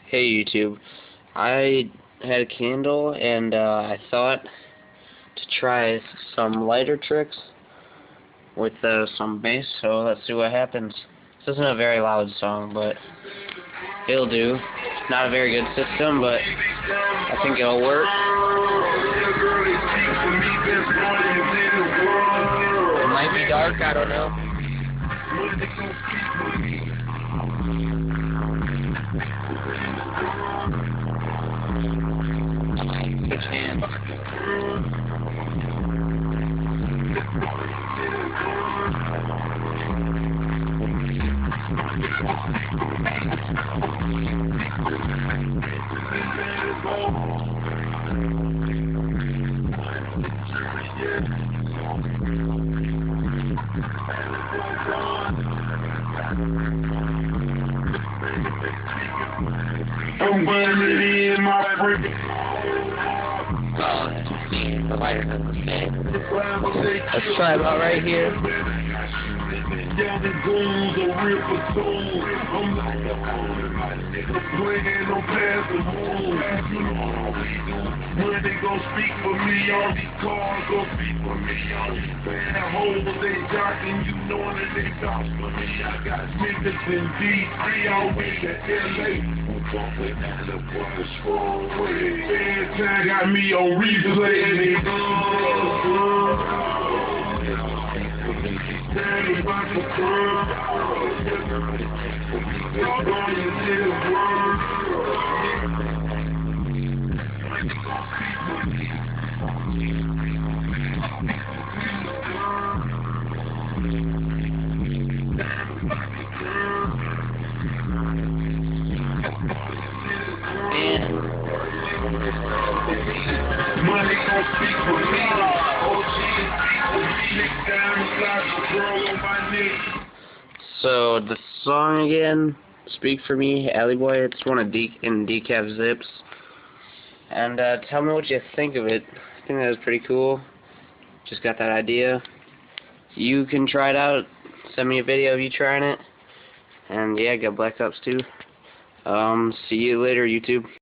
Hey YouTube, I had a candle and I thought to try some lighter tricks with some bass, so let's see what happens. This isn't a very loud song, but it'll do. It's not a very good system, but I think it'll work. It might be dark, I don't know. Switch hands. I'm burning in my freak. The lighter doesn't stay. Let's try about right here. Down the goons are real platoon. I'm like a playing on past the moon. When they gon' speak for me, all these cars gon' speak for me. All these bad hoes, they jocking, you knowin' that they talk for me. I got niggas in D3 all the way to LA. Every time got me on replay. Money gon' speak for me. So the song again, "Speak for Me," Alley Boy. It's one of Decaf Zips. And tell me what you think of it. I think that was pretty cool. Just got that idea. You can try it out. Send me a video of you trying it. And yeah, got Black Ops too. See you later, YouTube.